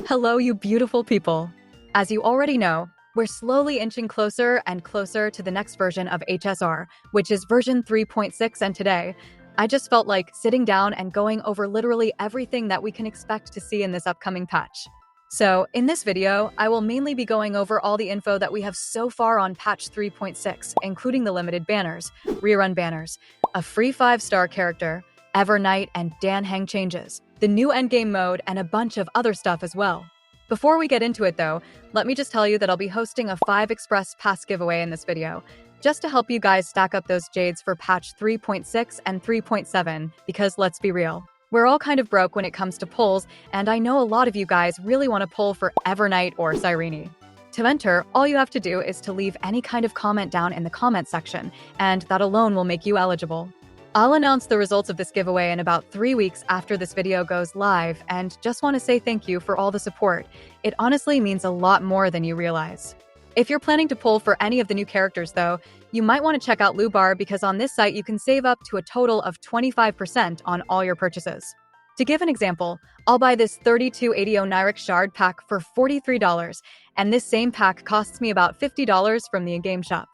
Hello, you beautiful people. As you already know, we're slowly inching closer and closer to the next version of HSR, which is version 3.6, and today, I just felt like sitting down and going over literally everything that we can expect to see in this upcoming patch. So, in this video, I will mainly be going over all the info that we have so far on patch 3.6, including the limited banners, Rerun Banners, a free 5-star character, Evernight and Heng changes, the new endgame mode, and a bunch of other stuff as well. Before we get into it though, let me just tell you that I'll be hosting a 5 Express Pass giveaway in this video, just to help you guys stack up those Jades for patch 3.6 and 3.7, because let's be real, we're all kind of broke when it comes to pulls, and I know a lot of you guys really want to pull for Evernight or Synergies. To enter, all you have to do is to leave any kind of comment down in the comment section, and that alone will make you eligible. I'll announce the results of this giveaway in about 3 weeks after this video goes live, and just want to say thank you for all the support. It honestly means a lot more than you realize. If you're planning to pull for any of the new characters though, you might want to check out Lubar, because on this site you can save up to a total of 25% on all your purchases. To give an example, I'll buy this 3280 Nyric Shard pack for $43, and this same pack costs me about $50 from the in-game shop.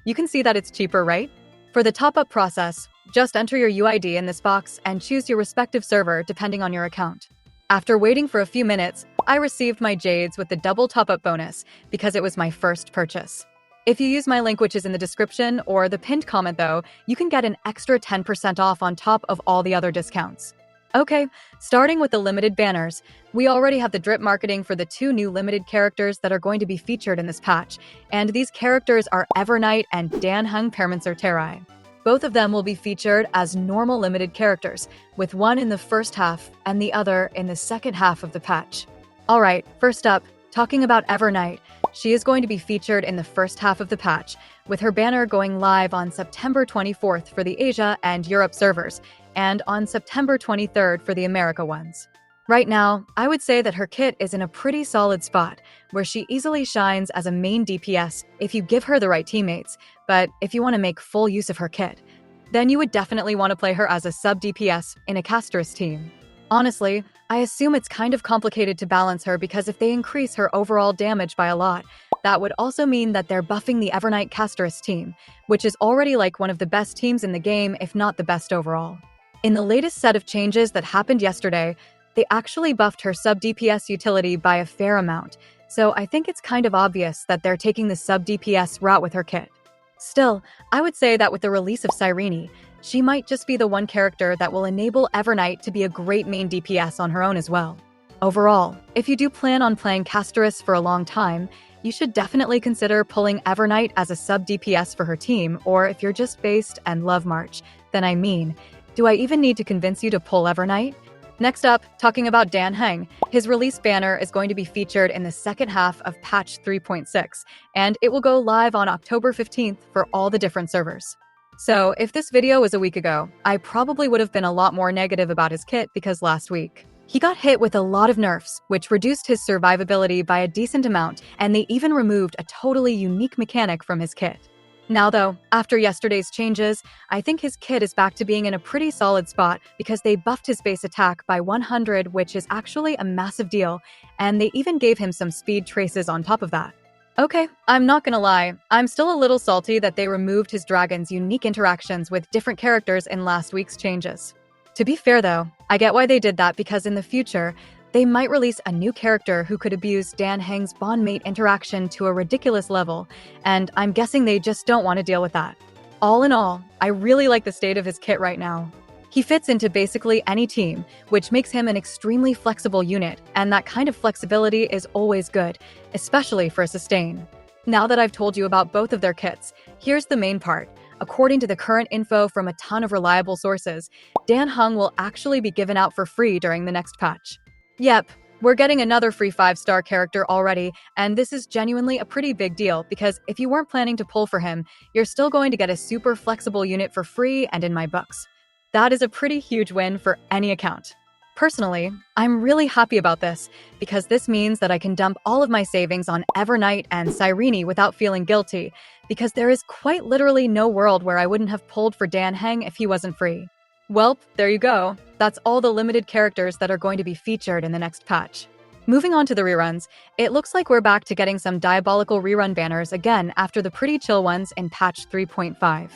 You can see that it's cheaper, right? For the top-up process, just enter your UID in this box and choose your respective server depending on your account. After waiting for a few minutes, I received my Jades with the double top-up bonus because it was my first purchase. If you use my link, which is in the description or the pinned comment though, you can get an extra 10% off on top of all the other discounts. Okay, starting with the limited banners, we already have the drip marketing for the 2 new limited characters that are going to be featured in this patch, and these characters are Evernight and Heng Terai. Both of them will be featured as normal limited characters, with one in the first half and the other in the second half of the patch. Alright, first up, talking about Evernight, she is going to be featured in the first half of the patch, with her banner going live on September 24th for the Asia and Europe servers, and on September 23rd for the America ones. Right now, I would say that her kit is in a pretty solid spot, where she easily shines as a main DPS if you give her the right teammates, but if you want to make full use of her kit, then you would definitely want to play her as a sub-DPS in a Castorice team. Honestly, I assume it's kind of complicated to balance her, because if they increase her overall damage by a lot, that would also mean that they're buffing the Evernight Castorice team, which is already like one of the best teams in the game, if not the best overall. In the latest set of changes that happened yesterday, they actually buffed her sub-DPS utility by a fair amount, so I think it's kind of obvious that they're taking the sub-DPS route with her kit. Still, I would say that with the release of Synergies, she might just be the one character that will enable Evernight to be a great main DPS on her own as well. Overall, if you do plan on playing Castorice for a long time, you should definitely consider pulling Evernight as a sub-DPS for her team, or if you're just based and love March, then do I even need to convince you to pull Evernight? Next up, talking about Heng, his release banner is going to be featured in the second half of patch 3.6, and it will go live on October 15th for all the different servers. So, if this video was a week ago, I probably would have been a lot more negative about his kit, because last week he got hit with a lot of nerfs, which reduced his survivability by a decent amount, and they even removed a totally unique mechanic from his kit. Now though, after yesterday's changes, I think his kit is back to being in a pretty solid spot, because they buffed his base attack by 100, which is actually a massive deal, and they even gave him some speed traces on top of that. Okay, I'm not gonna lie, I'm still a little salty that they removed his dragon's unique interactions with different characters in last week's changes. To be fair though, I get why they did that, because in the future, they might release a new character who could abuse Heng's bondmate interaction to a ridiculous level, and I'm guessing they just don't want to deal with that. All in all, I really like the state of his kit right now. He fits into basically any team, which makes him an extremely flexible unit, and that kind of flexibility is always good, especially for a sustain. Now that I've told you about both of their kits, here's the main part. According to the current info from a ton of reliable sources, Heng will actually be given out for free during the next patch. Yep, we're getting another free 5-star character already, and this is genuinely a pretty big deal, because if you weren't planning to pull for him, you're still going to get a super flexible unit for free and in my books. That is a pretty huge win for any account. Personally, I'm really happy about this, because this means that I can dump all of my savings on Evernight and Synergies without feeling guilty, because there is quite literally no world where I wouldn't have pulled for Heng if he wasn't free. Welp, there you go. That's all the limited characters that are going to be featured in the next patch. Moving on to the reruns, it looks like we're back to getting some diabolical rerun banners again after the pretty chill ones in patch 3.5.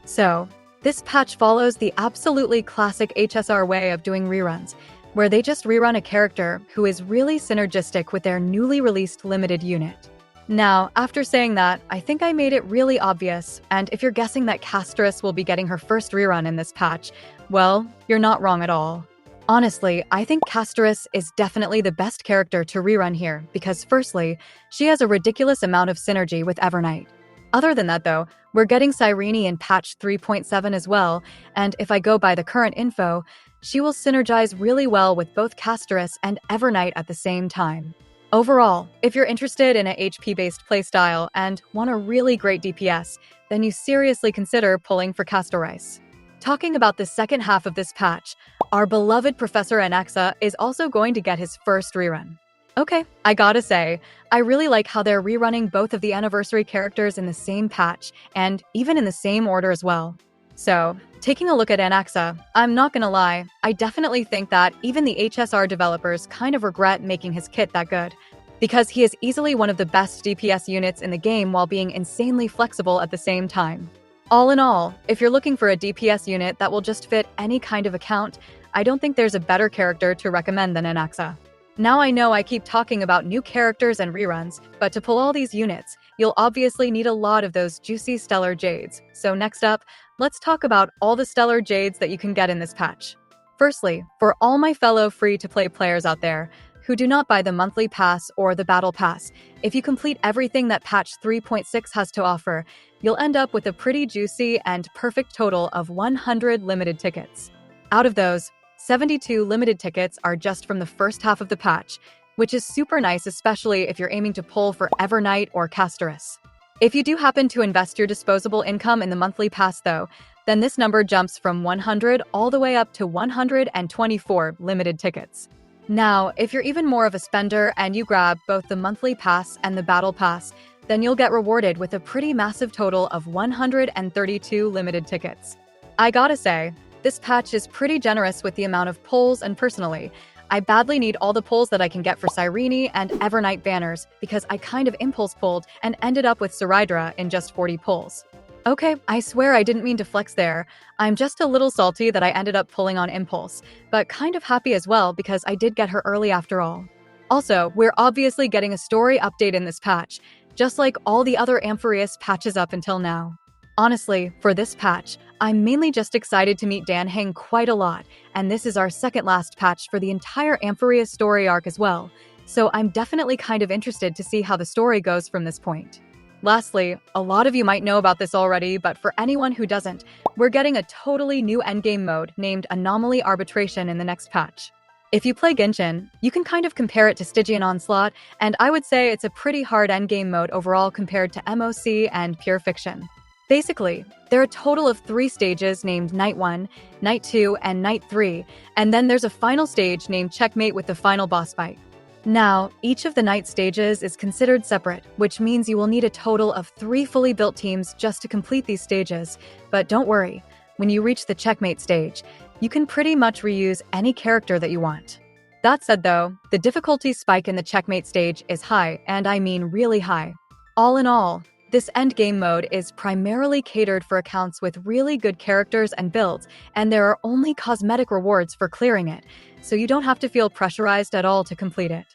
So, this patch follows the absolutely classic HSR way of doing reruns, where they just rerun a character who is really synergistic with their newly released limited unit. Now, after saying that, I think I made it really obvious, and if you're guessing that Castorice will be getting her first rerun in this patch, well, you're not wrong at all. Honestly, I think Castorice is definitely the best character to rerun here because firstly, she has a ridiculous amount of synergy with Evernight. Other than that though, we're getting Cyrene in patch 3.7 as well, and if I go by the current info, she will synergize really well with both Castorice and Evernight at the same time. Overall, if you're interested in a HP-based playstyle and want a really great DPS, then you seriously consider pulling for Castorice. Talking about the second half of this patch, our beloved Professor Anaxa is also going to get his first rerun. Okay, I gotta say, I really like how they're rerunning both of the anniversary characters in the same patch, and even in the same order as well. So, taking a look at Anaxa, I'm not gonna lie, I definitely think that even the HSR developers kind of regret making his kit that good, because he is easily one of the best DPS units in the game while being insanely flexible at the same time. All in all, if you're looking for a DPS unit that will just fit any kind of account, I don't think there's a better character to recommend than Anaxa. Now I know I keep talking about new characters and reruns, but to pull all these units, you'll obviously need a lot of those juicy Stellar Jades. So next up, let's talk about all the Stellar Jades that you can get in this patch. Firstly, for all my fellow free-to-play players out there who do not buy the monthly pass or the battle pass, if you complete everything that patch 3.6 has to offer, you'll end up with a pretty juicy and perfect total of 100 limited tickets. Out of those, 72 limited tickets are just from the first half of the patch, which is super nice, especially if you're aiming to pull for Evernight or Castorice. If you do happen to invest your disposable income in the monthly pass though, then this number jumps from 100 all the way up to 124 limited tickets. Now, if you're even more of a spender and you grab both the monthly pass and the battle pass, then you'll get rewarded with a pretty massive total of 132 limited tickets. I gotta say, this patch is pretty generous with the amount of pulls, and personally, I badly need all the pulls that I can get for Cyrene and Evernight banners because I kind of impulse pulled and ended up with Cyrydra in just 40 pulls. Okay, I swear I didn't mean to flex there. I'm just a little salty that I ended up pulling on impulse, but kind of happy as well because I did get her early after all. Also, we're obviously getting a story update in this patch, just like all the other Amphareus patches up until now. Honestly, for this patch, I'm mainly just excited to meet Heng quite a lot, and this is our second last patch for the entire Amphareus story arc as well, so I'm definitely kind of interested to see how the story goes from this point. Lastly, a lot of you might know about this already, but for anyone who doesn't, we're getting a totally new endgame mode named Anomaly Arbitration in the next patch. If you play Genshin, you can kind of compare it to Stygian Onslaught, and I would say it's a pretty hard endgame mode overall compared to MOC and Pure Fiction. Basically, there are a total of 3 stages named Night 1, Night 2, and Night 3, and then there's a final stage named Checkmate with the final boss fight. Now, each of the night stages is considered separate, which means you will need a total of 3 fully built teams just to complete these stages, but don't worry, when you reach the Checkmate stage, you can pretty much reuse any character that you want. That said though, the difficulty spike in the Checkmate stage is high, and I mean really high. All in all, this endgame mode is primarily catered for accounts with really good characters and builds, and there are only cosmetic rewards for clearing it, so you don't have to feel pressurized at all to complete it.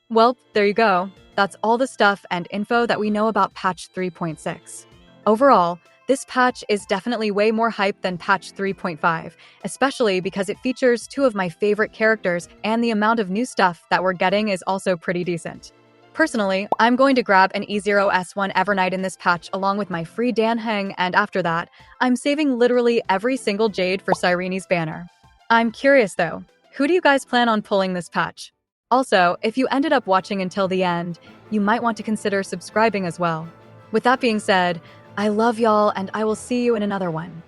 Well, there you go. That's all the stuff and info that we know about patch 3.6. Overall, this patch is definitely way more hype than patch 3.5, especially because it features 2 of my favorite characters, and the amount of new stuff that we're getting is also pretty decent. Personally, I'm going to grab an E0S1 Evernight in this patch along with my free Heng, and after that, I'm saving literally every single Jade for Cyrene's banner. I'm curious though, who do you guys plan on pulling this patch? Also, if you ended up watching until the end, you might want to consider subscribing as well. With that being said, I love y'all and I will see you in another one.